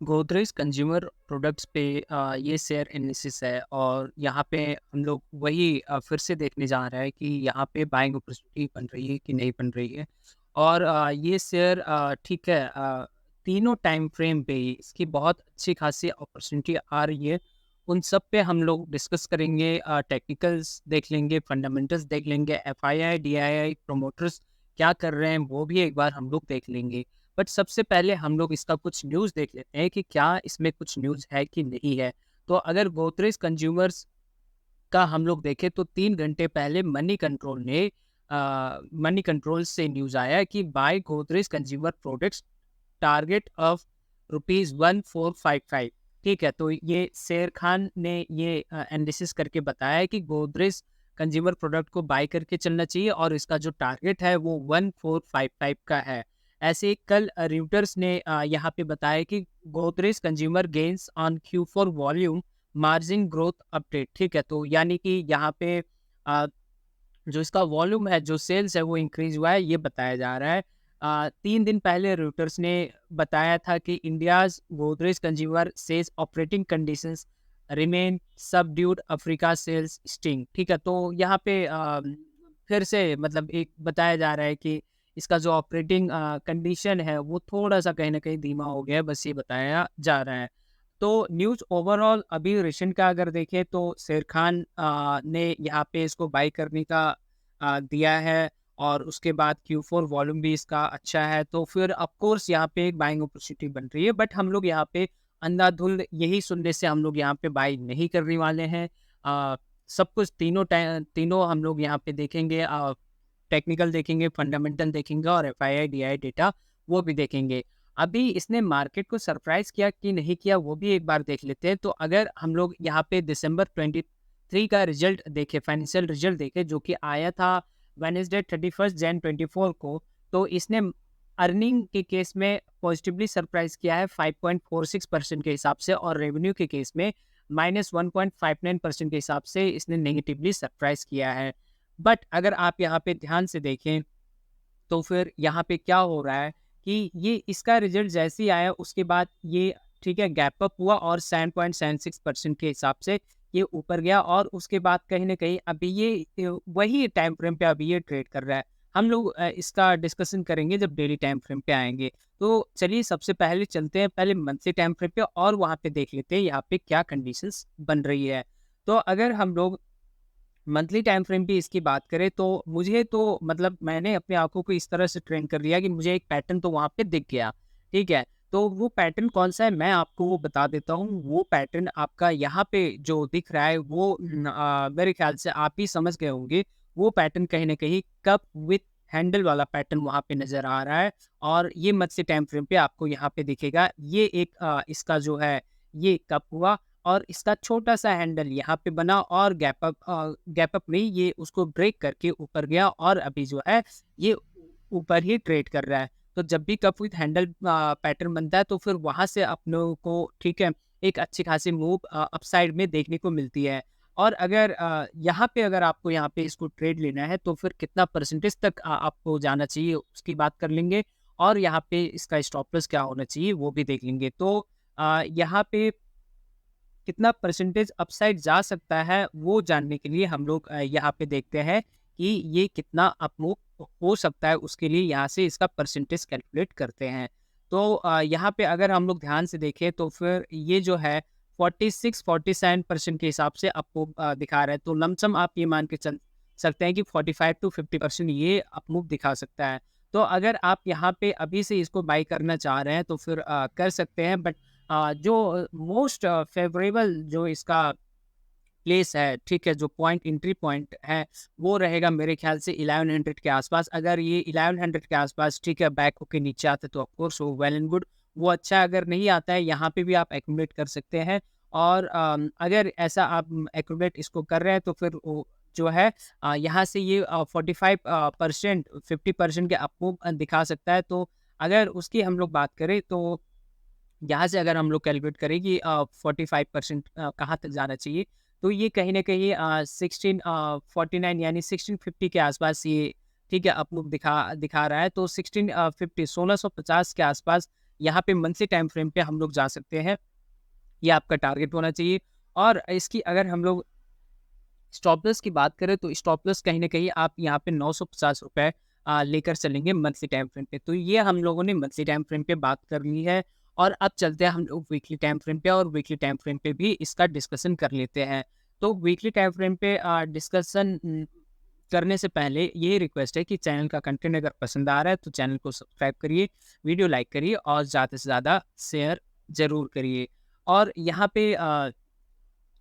Godrej consumer products पे ये share analysis है और यहाँ पे हम लोग वही फिर से देखने जा रहे हैं कि यहाँ पे बाइंग अपॉर्चुनिटी बन रही है कि नहीं बन रही है। और ये शेयर ठीक है, तीनों टाइम फ्रेम पे ही इसकी बहुत अच्छी खासी अपॉर्चुनिटी आ रही है। उन सब पे हम लोग डिस्कस करेंगे, टेक्निकल्स देख लेंगे, फंडामेंटल्स देख लेंगे, एफआईआई डीआईआई प्रमोटर्स क्या कर रहे हैं वो भी एक बार हम लोग देख लेंगे। बट सबसे पहले हम लोग इसका कुछ न्यूज़ देख लेते हैं कि क्या इसमें कुछ न्यूज़ है कि नहीं है। तो अगर गोदरेज कंज्यूमर्स का हम लोग देखें तो 3 घंटे पहले मनी कंट्रोल से न्यूज़ आया है कि buy Godrej consumer products target of ₹1455। ठीक है, तो ये शेर खान ने ये एनालिसिस करके बताया है कि गोदरेज कंज्यूमर प्रोडक्ट को बाय करके चलना चाहिए और इसका जो टारगेट है वो 1455 का है। ऐसे ही कल रॉयटर्स ने यहाँ पे बताया कि Godrej consumer gains on Q4 volume margin growth update. ठीक है, तो यानी कि यहाँ पे अ, जो इसका वॉल्यूम है, जो सेल्स है वो इंक्रीज हुआ है, ये बताया जा रहा है। 3 दिन पहले रॉयटर्स ने बताया था कि India's Godrej consumer says operating conditions remain subdued, Africa sales sting. ठीक है, तो यहाँ पे फिर से मतलब एक बताया जा रहा है कि इसका जो ऑपरेटिंग कंडीशन है वो थोड़ा सा कहीं ना कहीं धीमा हो गया है, बस ये बताया जा रहा है। तो न्यूज़ ओवरऑल अभी रिसेंट का अगर देखें तो शेर खान ने यहाँ पे इसको बाई करने का दिया है और उसके बाद Q4 वॉल्यूम भी इसका अच्छा है, तो फिर ऑफ कोर्स यहाँ पे एक बाइंग अपॉर्चुनिटी बन रही है। बट हम लोग यहाँ पे अंधाधुंध यही सुनने से हम लोग यहाँ पे बाई नहीं करने वाले हैं। सब कुछ तीनों हम लोग यहाँ पे देखेंगे, टेक्निकल देखेंगे, फंडामेंटल देखेंगे और एफआईआई डीआई डेटा वो भी देखेंगे। अभी इसने मार्केट को सरप्राइज किया कि नहीं किया वो भी एक बार देख लेते हैं। तो अगर हम लोग यहाँ पे दिसंबर 23 का रिजल्ट देखें, फाइनेंशियल रिजल्ट देखें जो कि आया था वेडनेसडे 31 जैन 24 को, तो इसने अर्निंग के केस में पॉजिटिवली सरप्राइज किया है 5.46% के हिसाब से, और रेवेन्यू के केस में -1.59% के हिसाब से इसने नेगेटिवली सरप्राइज किया है। बट अगर आप यहाँ पे ध्यान से देखें तो फिर यहाँ पे क्या हो रहा है कि ये इसका रिजल्ट जैसे ही आया उसके बाद ये ठीक है गैप अप हुआ और 7.76% के हिसाब से ये ऊपर गया, और उसके बाद कहीं ना कहीं अभी ये वही टाइम फ्रेम पे अभी ये ट्रेड कर रहा है। हम लोग इसका डिस्कशन करेंगे जब डेली टाइम फ्रेम पे आएंगे। तो चलिए सबसे पहले चलते हैं पहले मंथली टाइम फ्रेम पे और वहाँ पे देख लेते हैं यहाँ पे क्या कंडीशंस बन रही है। तो अगर हम लोग मंथली टाइम फ्रेम पे इसकी बात करें तो मुझे तो मतलब मैंने अपनी आँखों को इस तरह से ट्रेन कर लिया कि मुझे एक पैटर्न तो वहाँ पे दिख गया, ठीक है? तो वो पैटर्न कौन-सा है मैं आपको वो बता देता हूँ। वो पैटर्न आपका यहाँ पे जो दिख रहा है वो मेरे ख़्याल से आप ही समझ गए होंगे। वो पैटर्न कहीं न कहीं कप विथ हैंडल वाला पैटर्न वहाँ पे नज़र आ रहा है, और ये मंथली टाइम फ्रेम पे आपको यहाँ पे दिखेगा। ये एक इसका जो है ये कप हुआ और इसका छोटा-सा हैंडल यहाँ पे बना और गैप अप नहीं, ये उसको ब्रेक करके ऊपर गया और अभी जो है ये ऊपर ही ट्रेड कर रहा है। तो जब भी कप विथ हैंडल पैटर्न बनता है तो फिर वहाँ से अपनों को ठीक है एक अच्छी खासी मूव अपसाइड में देखने को मिलती है। और अगर यहाँ पे अगर आपको यहाँ पे इसको ट्रेड लेना है तो फिर कितना परसेंटेज तक आपको जाना चाहिए उसकी बात कर लेंगे, और यहाँ पे इसका स्टॉप लॉस क्या होना चाहिए वो भी देख लेंगे। तो यहाँ पे कितना परसेंटेज अपसाइड जा सकता है वो जानने के लिए हम लोग यहाँ पे देखते हैं कि ये कितना अपमूव हो सकता है, उसके लिए यहाँ से इसका परसेंटेज कैलकुलेट करते हैं। तो यहाँ पे अगर हम लोग ध्यान से देखें तो फिर ये जो है 46-47% के हिसाब से आपको दिखा रहा है। तो लमसम आप ये मान के चल सकते हैं कि 45-50% ये अपमूव दिखा सकता है। तो अगर आप यहाँ पे अभी से इसको बाई करना चाह रहे हैं तो फिर कर सकते हैं। बट जो मोस्ट फेवरेबल जो इसका प्लेस है, ठीक है, जो पॉइंट एंट्री पॉइंट है, वो रहेगा मेरे ख्याल से 1100 के आसपास। अगर ये 1100 के आसपास ठीक है बैक होके नीचे आता है तो ऑफ कोर्स वो वेल एंड गुड, वो अच्छा है। अगर नहीं आता है यहाँ पे भी आप एक्यूमुलेट कर सकते हैं, और अगर ऐसा आप एक्यूमुलेट इसको कर रहे हैं तो फिर वो जो है यहाँ से ये 45% 50% के आपको दिखा सकता है। तो अगर उसकी हम लोग बात करें तो यहाँ से अगर हम लोग कैलकुलेट करें कि 45% कहाँ तक जाना चाहिए, तो ये कहीं न कहीं 1649 यानी 1650 के आसपास ये ठीक है अपमूव दिखा दिखा रहा है। तो 1650 1650 के आसपास यहाँ पे मंथली टाइम फ्रेम पे हम लोग जा सकते हैं, ये आपका टारगेट होना चाहिए। और इसकी अगर हम लोग स्टॉप लॉस की बात करें तो स्टॉप लॉस कहीं न कहीं आप यहाँ पे ₹950 लेकर चलेंगे मंथली टाइम फ्रेम पे। तो ये हम लोगों ने मंथली टाइम फ्रेम पे बात कर ली है और अब चलते हैं हम लोग वीकली टाइम फ्रेम पे और वीकली टाइम फ्रेम पे भी इसका डिस्कशन कर लेते हैं। तो वीकली टाइम फ्रेम पे डिस्कशन करने से पहले ये रिक्वेस्ट है कि चैनल का कंटेंट अगर पसंद आ रहा है तो चैनल को सब्सक्राइब करिए, वीडियो लाइक करिए और ज़्यादा से ज़्यादा शेयर ज़रूर करिए। और यहाँ पे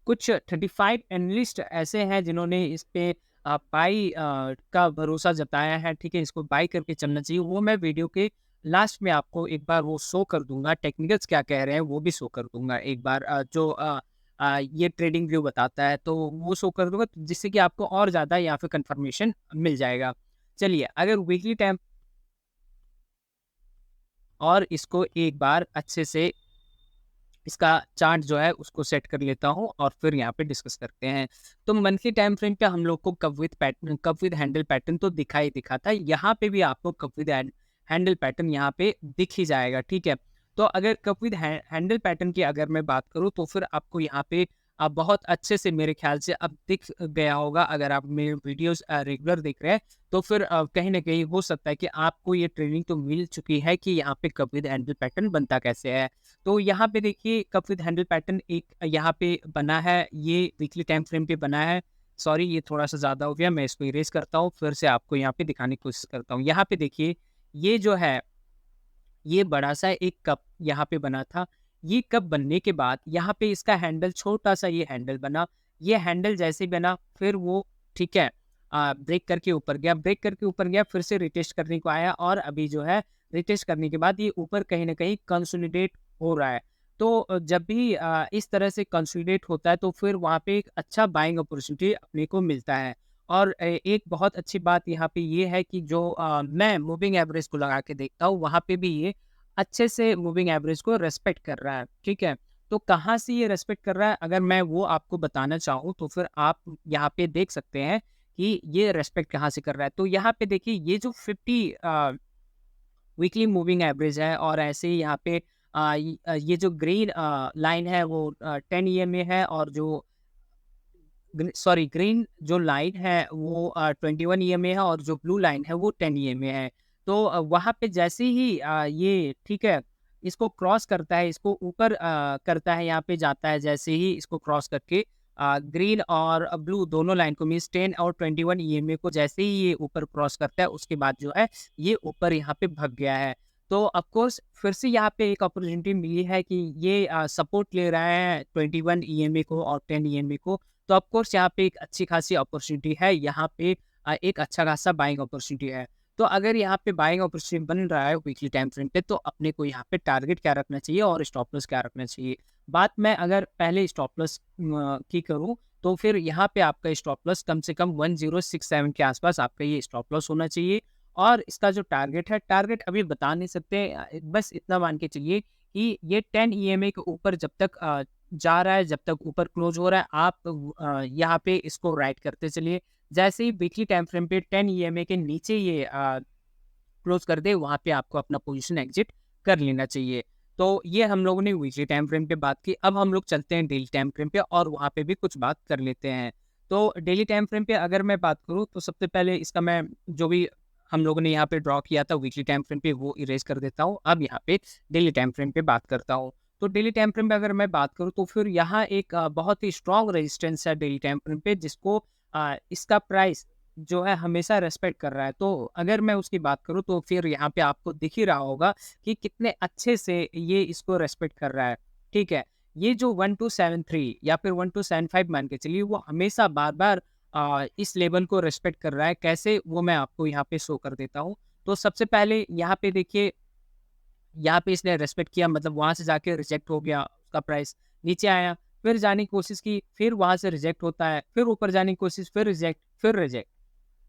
कुछ 35 एनालिस्ट ऐसे हैं जिन्होंने इस पे बाई का भरोसा जताया है, ठीक है? इसको बाई करके चलना चाहिए। वो मैं वीडियो के लास्ट में आपको एक बार वो शो कर दूँगा, टेक्निकल्स क्या कह रहे हैं वो भी शो कर दूँगा एक बार, ये ट्रेडिंग व्यू बताता है तो वो शो कर दूँगा जिससे कि आपको और ज़्यादा यहाँ पे कन्फर्मेशन मिल जाएगा। चलिए, अगर वीकली टाइम और इसको एक बार अच्छे से इसका चार्ट जो है उसको सेट कर लेता हूँ और फिर यहाँ पे डिस्कस करते हैं। तो मंथली टाइम फ्रेम पे हम लोग को कप विद हैंडल पैटर्न तो दिखा ही दिखा था। यहाँ पे भी आपको कप विद हैंडल पैटर्न यहाँ पे दिख ही जाएगा, ठीक है? तो अगर कप विद हैंडल पैटर्न की अगर मैं बात करूँ तो फिर आपको यहाँ पे बहुत अच्छे से मेरे ख्याल से अब दिख गया होगा। अगर आप मेरे वीडियोस रेगुलर देख रहे हैं तो फिर कहीं न कहीं हो सकता है कि आपको ये ट्रेनिंग तो मिल चुकी है कि यहाँ पे कप विद हैंडल पैटर्न बनता कैसे है। तो यहाँ पे देखिए कप विद हैंडल पैटर्न एक यहाँ पे बना है, ये वीकली टाइम फ्रेम पे बना है। सॉरी, ये थोड़ा-सा ज़्यादा हो गया, मैं इसको इरेज़ करता हूँ, फिर से आपको यहाँ पे दिखाने की कोशिश करता हूँ। यहाँ पे देखिए, ये जो है, ये बड़ा-सा एक कप यहाँ पे बना था। ये कप बनने के बाद यहाँ पे इसका हैंडल, छोटा-सा ये हैंडल बना। ये हैंडल जैसे ही बना फिर वो, ठीक है, ब्रेक करके ऊपर गया, ब्रेक करके ऊपर गया, फिर से रिटेस्ट करने को आया और अभी जो है रिटेस्ट करने के बाद ये ऊपर कहीं न कहीं कंसोलिडेट हो रहा है। तो जब भी इस तरह से कंसोलिडेट होता है तो फिर वहाँ पे एक अच्छा बाइंग अपॉर्चुनिटी अपने को मिलता है। और एक बहुत अच्छी बात यहाँ पे ये है कि जो मैं मूविंग एवरेज को लगा के देखता हूँ, वहाँ पे भी ये अच्छे से मूविंग एवरेज को रेस्पेक्ट कर रहा है, ठीक है? तो कहाँ से ये रेस्पेक्ट कर रहा है, अगर मैं वो आपको बताना चाहूँ तो फिर आप यहाँ पे देख सकते हैं कि ये रेस्पेक्ट कहाँ से कर रहा है। तो यहाँ पे देखिए, ये जो 50 वीकली मूविंग एवरेज है और ऐसे ही यहाँ पे ये जो ग्रीन लाइन है वो 10 ईएमए है और जो ग्रीन जो लाइन है वो 21 ईएमए है और जो ब्लू लाइन है वो 10 ईएमए है। तो वहाँ पे जैसे ही ये, ठीक है, इसको क्रॉस करता है, इसको ऊपर करता है, यहाँ पे जाता है, जैसे ही इसको क्रॉस करके ग्रीन और ब्लू दोनों लाइन को, मीन्स 10 और 21 ईएमए को जैसे ही ये ऊपर क्रॉस करता है उसके बाद जो है ये ऊपर यहाँ पे भग गया है। तो ऑफ कोर्स फिर से यहाँ पे एक अपॉर्चुनिटी मिली है कि ये सपोर्ट ले रहा है 21 ईएमए को और 10 ईएमए को। तो ऑफ कोर्स यहाँ पे एक अच्छी खासी अपॉर्चुनिटी है, यहाँ पे एक अच्छा खासा बाइंग अपॉर्चुनिटी है। तो अगर यहाँ पे बाइंग अपॉर्चुनिटी बन रहा है वीकली टाइम फ्रेम पे तो अपने को यहाँ पे टारगेट क्या रखना चाहिए और स्टॉप लॉस क्या रखना चाहिए। बात मैं अगर पहले स्टॉप लॉस की करूँ तो फिर यहाँ पे आपका स्टॉप लॉस कम से कम 1067 के आसपास आपका ये स्टॉप लॉस होना चाहिए। और इसका जो टारगेट है, टारगेट अभी बता नहीं सकते, बस इतना मान के चलिए कि ये 10 ईएमए के ऊपर जब तक जा रहा है, जब तक ऊपर क्लोज हो रहा है, आप यहाँ पे इसको राइट करते चलिए। जैसे ही वीकली टाइम फ्रेम पे 10 ईएमए के नीचे ये क्लोज कर दे, वहाँ पे आपको अपना पोजीशन एग्जिट कर लेना चाहिए। तो ये हम लोगों ने वीकली टाइम फ्रेम पे बात की। अब हम लोग चलते हैं डेली टाइम फ्रेम पे और वहाँ पे भी कुछ बात कर लेते हैं। तो डेली टाइम फ्रेम पे अगर मैं बात करूँ तो सबसे पहले इसका मैं जो भी हम लोगों ने यहाँ पे ड्रॉ किया था वीकली टाइम फ्रेम पे वो इरेज कर देता हूँ। अब यहाँ पे डेली टाइम फ्रेम पे बात करता हूँ। तो डेली टाइम फ्रेम पे अगर मैं बात करूँ तो फिर यहाँ एक बहुत ही स्ट्रॉन्ग रेजिस्टेंस है डेली टाइम फ्रेम पे, जिसको इसका प्राइस जो है हमेशा रेस्पेक्ट कर रहा है। तो अगर मैं उसकी बात करूँ तो फिर यहाँ पे आपको दिख ही रहा होगा कि कितने अच्छे से ये इसको रेस्पेक्ट कर रहा है, ठीक है। ये जो 1273 या फिर 1275 मान के चलिए, वो हमेशा बार-बार इस लेवल को रेस्पेक्ट कर रहा है। कैसे, वो मैं आपको यहाँ पे शो कर देता हूँ। तो सबसे पहले यहाँ पे देखिए, यहाँ पे इसने रेस्पेक्ट किया, मतलब वहाँ से जाके रिजेक्ट हो गया, उसका प्राइस नीचे आया, फिर जाने की कोशिश की, फिर वहाँ से रिजेक्ट होता है, फिर ऊपर जाने की कोशिश, फिर रिजेक्ट, फिर रिजेक्ट।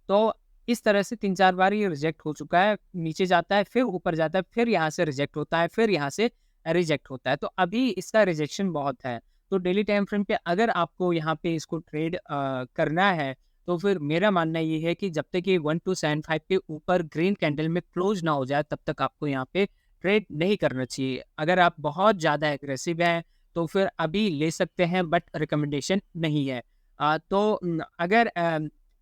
तो इस तरह से 3-4 बार ये रिजेक्ट हो चुका है, नीचे जाता है, फिर ऊपर जाता है, फिर यहाँ से रिजेक्ट होता है, फिर यहाँ से रिजेक्ट होता है। तो अभी इसका रिजेक्शन बहुत है। तो डेली टाइम फ्रेम पे अगर आपको यहाँ पे इसको ट्रेड करना है, तो फिर मेरा मानना ये है कि जब तक ये 1275 के ऊपर ग्रीन कैंडल में क्लोज ना हो जाए, तब तक आपको यहाँ पे ट्रेड नहीं करना चाहिए। अगर आप बहुत ज़्यादा एग्रेसिव हैं तो फिर अभी ले सकते हैं, बट रिकमेंडेशन नहीं है। तो अगर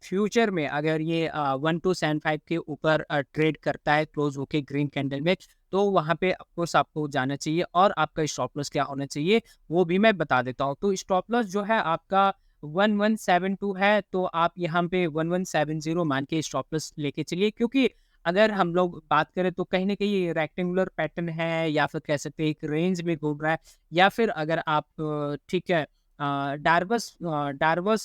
फ्यूचर में अगर ये 1275 के ऊपर ट्रेड करता है क्लोज होके ग्रीन कैंडल में, तो वहाँ पे ऑफकोर्स आपको जाना चाहिए और आपका स्टॉप लॉस क्या होना चाहिए वो भी मैं बता देता हूँ। तो स्टॉप लॉस जो है आपका 1172 है, तो आप यहाँ पे 1170 मान के स्टॉप लॉस लेके चलिए, क्योंकि अगर हम लोग बात करें तो कहीं न कहीं ये रेक्टेंगुलर पैटर्न है, या फिर कह सकते हैं एक रेंज में घूम रहा है, या फिर अगर आप ठीक है डार्वस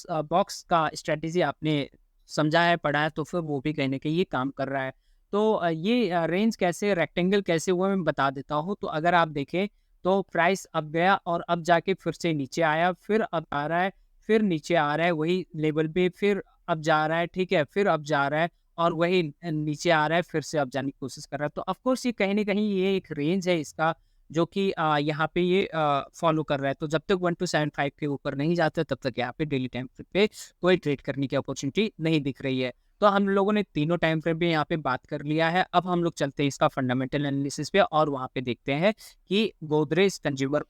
बॉक्स का स्ट्रैटेजी आपने समझा है, पढ़ा है, तो फिर वो भी कहीं न कहीं ये काम कर रहा है। तो ये रेंज कैसे, रेक्टेंगल कैसे हुआ मैं बता देता हूँ। तो अगर आप देखें तो प्राइस अब गया और अब जाके फिर से नीचे आया, फिर अब आ रहा है, फिर नीचे आ रहा है वही लेवल पे, फिर अब जा रहा है, ठीक है, फिर अब जा रहा है और वही नीचे आ रहा है, फिर से अब जाने की कोशिश कर रहा है। तो ऑफ कोर्स ये कहीं न कहीं ये एक रेंज है इसका, जो कि यहाँ पे ये फॉलो कर रहा है। तो जब तक 1275 के ऊपर नहीं जाता, तब तक यहाँ पे डेली टाइम फ्रेम पे कोई ट्रेड करने की अपॉर्चुनिटी नहीं दिख रही है। तो हम लोगों ने तीनों टाइम फ्रेम पे यहाँ पे बात कर लिया है। अब हम लोग चलते हैं इसका फंडामेंटल एनालिसिस पे और वहाँ पे देखते हैं कि गोदरेज कंज्यूमर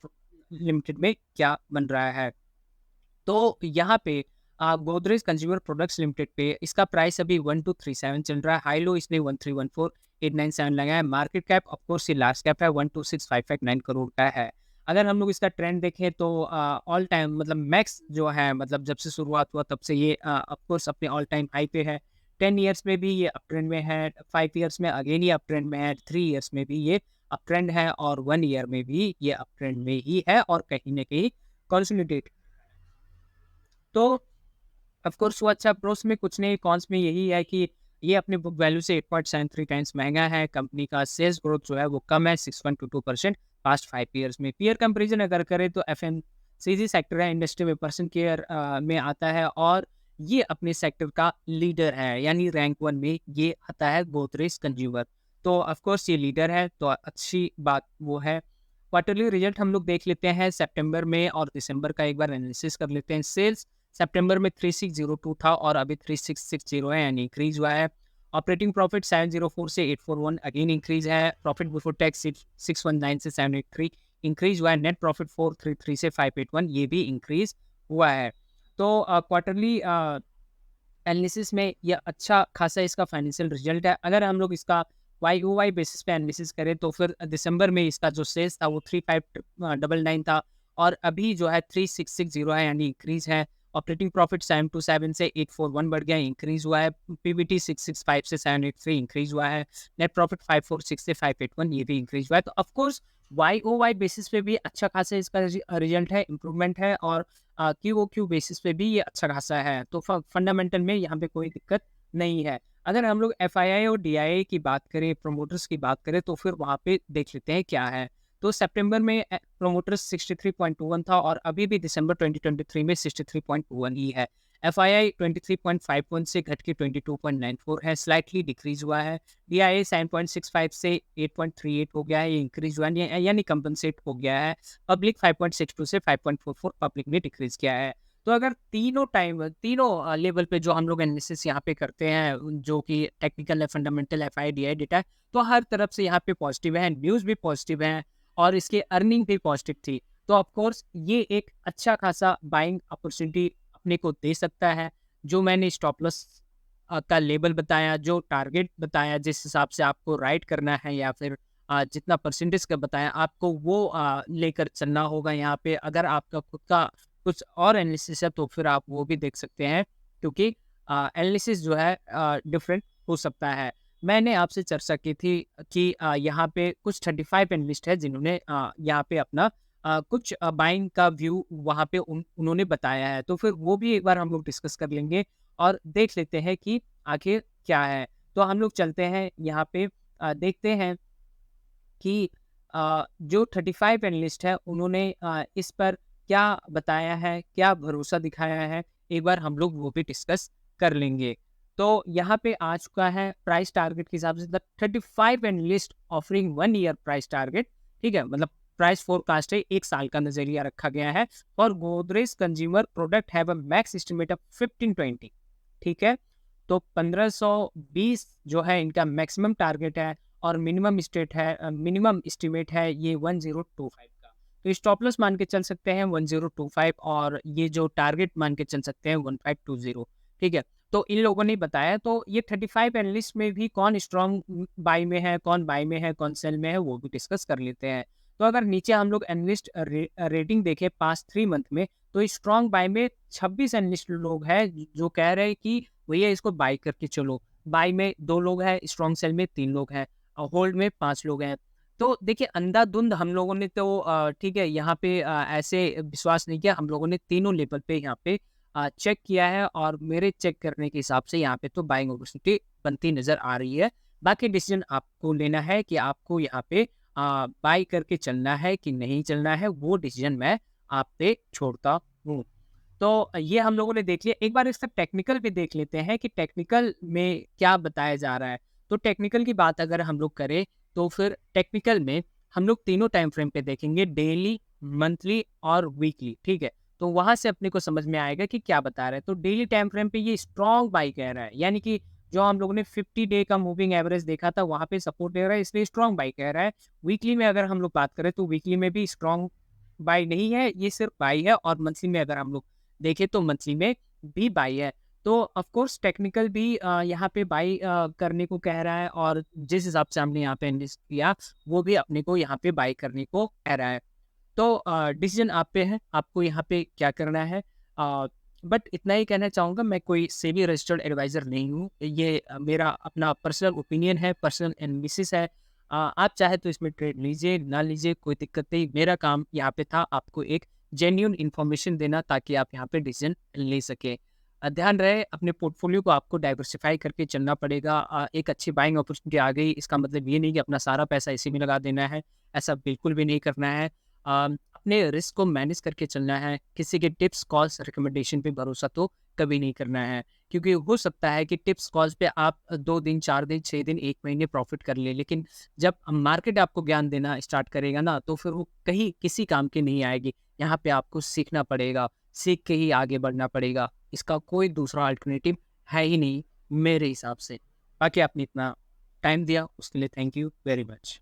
लिमिटेड में क्या बन रहा है। तो यहाँ पे गोदरेज कंज्यूमर प्रोडक्ट्स लिमिटेड पे इसका प्राइस अभी 1237 चल रहा है। हाई लो इसने 1314,897 लगाया है। मार्केट कैप ऑफ कोर्स ये लार्ज कैप है, 126559 करोड़ का है। अगर हम लोग इसका ट्रेंड देखें तो ऑल टाइम मतलब मैक्स जो है, मतलब जब से शुरुआत हुआ तब से ये ऑफ कोर्स अपने ऑल टाइम हाई पे है। 10 ईयर्स में भी ये अप ट्रेंड में है, 5 ईयर्स में अगेन ये अप ट्रेंड में है, 3 ईयर्स में भी ये अप ट्रेंड है और 1 ईयर में भी ये अप ट्रेंड में ही है और कहीं न कहीं कंसोलिडेट। तो ऑफ कोर्स वो अच्छा, प्रोस में कुछ नहीं, कॉन्स में यही है कि ये अपने बुक वैल्यू से 8.73 टाइम्स महंगा है। कंपनी का सेल्स ग्रोथ जो है वो कम है, 6.22% पास्ट 5 ईयर्स में। पीयर कंपैरिजन अगर करें तो एफएमसीजी सेक्टर है, इंडस्ट्री में पर्सन केयर में आता है और ये अपने सेक्टर का लीडर है, यानी रैंक 1 में ये आता है गोदरेज कंज्यूमर। तो ऑफ कोर्स ये लीडर है, तो अच्छी बात वो है। क्वार्टरली रिजल्ट हम लोग देख लेते हैं सितंबर में और दिसंबर का एक बार एनालिसिस कर लेते हैं। सेल्स सितंबर में 3602 था और अभी 3660 है, यानी इंक्रीज हुआ है। ऑपरेटिंग प्रॉफिट 704 से 841 अगेन इंक्रीज है। प्रॉफिट बिफोर टैक्स 619 से 783 इंक्रीज हुआ है। नेट प्रॉफिट 433 से 581 ये भी इंक्रीज हुआ है। तो क्वार्टरली एनालिसिस में ये अच्छा खासा इसका फाइनेंशियल रिजल्ट है। अगर हम लोग इसका वाई ओ वाई बेसिस पे एनालिसिस करें तो फिर दिसंबर में इसका जो सेल्स था वो 3599 था और अभी जो है 3660 है, यानी इंक्रीज है। ऑपरेटिंग प्रॉफिट 727 से 841 बढ़ गया, इंक्रीज हुआ है। पीबीटी 665 से 783 इंक्रीज हुआ है। नेट प्रॉफिट 546 से 581 ये भी इंक्रीज हुआ है। तो of course Y O Y basis पे भी अच्छा खासा इसका रिजल्ट है, इंप्रूवमेंट है और क्यू ओ क्यू बेसिस पे भी ये अच्छा खासा है। तो फंडामेंटल में यहाँ पे कोई दिक्कत नहीं है। अगर हम लोग एफआईआई और डीआईआई की बात करें, प्रोमोटर्स की बात करें, तो फिर वहाँ पे देख लेते हैं क्या है। तो सितंबर में प्रोमोटर्स 63.21 था और अभी भी दिसंबर 2023 में 63.21 ही है। एफआईआई 23.51 से घट के 22.94 है, स्लाइटली डिक्रीज हुआ है। डीआईआई 7.65 से 8.38 हो गया है, ये इंक्रीज हुआ है, यानी कंपनसेट हो गया है। पब्लिक 5.62 से 5.44 पब्लिक ने डिक्रीज किया है। तो अगर तीनों लेवल पे जो हम लोग एनालिसिस यहाँ पे करते हैं, जो कि टेक्निकल है, फंडामेंटल, एफआई डीआई डेटा है, तो हर तरफ से यहाँ पे पॉजिटिव है, न्यूज़ भी पॉजिटिव है और इसके अर्निंग भी पॉजिटिव थी। तो ऑफ कोर्स ये एक अच्छा खासा बाइंग अपॉर्चुनिटी अपने को दे सकता है। जो मैंने स्टॉप लॉस का लेवल बताया, जो टारगेट बताया, जिस हिसाब से आपको राइट करना है या फिर जितना परसेंटेज का बताया आपको वो लेकर चलना होगा यहाँ पे। अगर आपका खुद का कुछ और एनालिसिस है तो फिर आप वो भी देख सकते हैं, क्योंकि एनालिसिस जो है डिफरेंट हो सकता है। मैंने आपसे चर्चा की थी कि यहाँ पे कुछ 35 एनालिस्ट है जिन्होंने यहाँ पे अपना कुछ बाइंग का व्यू वहाँ पे उन्होंने बताया है। तो फिर वो भी एक बार हम लोग डिस्कस कर लेंगे और देख लेते हैं कि आखिर क्या है। तो हम लोग चलते हैं यहाँ पे देखते हैं कि जो 35 एनालिस्ट है उन्होंने इस पर क्या बताया है, क्या भरोसा दिखाया है, एक बार हम लोग वो भी डिस्कस कर लेंगे। तो यहाँ पे आ चुका है प्राइस टारगेट के हिसाब से the 35 analyst offering 1 year price target, ठीक है, मतलब प्राइस फोरकास्ट है, 1 साल का नजरिया रखा गया है। और Godrej consumer product have a max estimate of 1520, ठीक है, तो 1520 जो है इनका मैक्सिमम टारगेट है और मिनिमम एस्टिमेट है ये 1025 का। तो स्टॉप लॉस मान के चल सकते हैं 1025 और ये जो टारगेट मान के चल सकते हैं 1520। ठीक है, तो इन लोगों ने बताया। तो ये 35 एनालिस्ट में भी कौन स्ट्रॉन्ग बाई में है, कौन बाई में है, कौन सेल में है, वो भी डिस्कस कर लेते हैं। तो अगर नीचे हम लोग एनालिस्ट रेटिंग देखें पास्ट 3 मंथ में, तो स्ट्रॉन्ग बाय में 26 एनालिस्ट लोग हैं जो कह रहे हैं कि भैया इसको बाय करके चलो। बाय में 2 लोग हैं, स्ट्रॉन्ग सेल में 3 लोग हैं और होल्ड में 5 लोग हैं। तो देखिए अंधाधुंध हम लोगों ने तो ठीक है यहाँ पे ऐसे विश्वास नहीं किया। हम लोगों ने तीनों लेवल पे यहाँ पे चेक किया है और मेरे चेक करने के हिसाब से यहाँ पे तो बाइंग अपॉर्चुनिटी बनती नज़र आ रही है। बाकी डिसीजन आपको लेना है कि आपको यहाँ पे बाय करके चलना है कि नहीं चलना है, वो डिसीजन मैं आप पे छोड़ता हूँ। तो ये हम लोगों ने देख लिया। एक बार इसका टेक्निकल भी देख लेते हैं कि टेक्निकल में क्या बताया जा रहा है। तो टेक्निकल की बात अगर हम लोग करें तो फिर टेक्निकल में हम लोग तीनों टाइम फ्रेम पे देखेंगे, डेली, मंथली और वीकली। ठीक है, तो वहां से अपने को समझ में आएगा कि क्या बता रहे हैं। तो डेली टाइम फ्रेम पे ये स्ट्रॉन्ग बाई कह रहा है, यानी कि जो हम लोगों ने 50 डे का मूविंग एवरेज देखा था वहां पे सपोर्ट दे रहा है, इसलिए स्ट्रॉन्ग बाई कह रहा है। वीकली में अगर हम लोग बात करें तो वीकली में भी स्ट्रॉन्ग बाई नहीं है, ये सिर्फ बाई है। और मंथली में अगर हम लोग देखें तो मंथली में भी बाई है। तो ऑफ कोर्स टेक्निकल भी यहाँ पे बाई करने को कह रहा है और जिस हिसाब से हमने यहाँ पे इन्वेस्ट किया वो भी अपने को यहाँ पे बाई करने को कह रहा है। तो डिसीजन आप पे है, आपको यहाँ पे क्या करना है। बट इतना ही कहना चाहूँगा, मैं कोई सेबी रजिस्टर्ड एडवाइज़र नहीं हूँ। ये मेरा अपना पर्सनल ओपिनियन है, पर्सनल एनालिसिस है। आप चाहे तो इसमें ट्रेड लीजिए, ना लीजिए, कोई दिक्कत नहीं। मेरा काम यहाँ पे था आपको एक जेन्युइन इन्फॉर्मेशन देना ताकि आप यहाँ पे डिसीजन ले सकें। ध्यान रहे अपने पोर्टफोलियो को आपको डाइवर्सिफाई करके चलना पड़ेगा। एक अच्छी बाइंग अपॉर्चुनिटी आ गई, इसका मतलब ये नहीं कि अपना सारा पैसा इसी में लगा देना है, ऐसा बिल्कुल भी नहीं करना है। अपने रिस्क को मैनेज करके चलना है। किसी के टिप्स कॉल्स रिकमेंडेशन पे भरोसा तो कभी नहीं करना है, क्योंकि हो सकता है कि टिप्स कॉल्स पे आप 2 दिन, 4 दिन, 6 दिन, 1 महीने प्रॉफिट कर ले, लेकिन जब मार्केट आपको ज्ञान देना स्टार्ट करेगा ना तो फिर वो कहीं किसी काम की नहीं आएगी। यहाँ पे आपको सीखना पड़ेगा, सीख के ही आगे बढ़ना पड़ेगा। इसका कोई दूसरा अल्टरनेटिव है ही नहीं मेरे हिसाब से। बाकी आपने इतना टाइम दिया उसके लिए थैंक यू वेरी मच।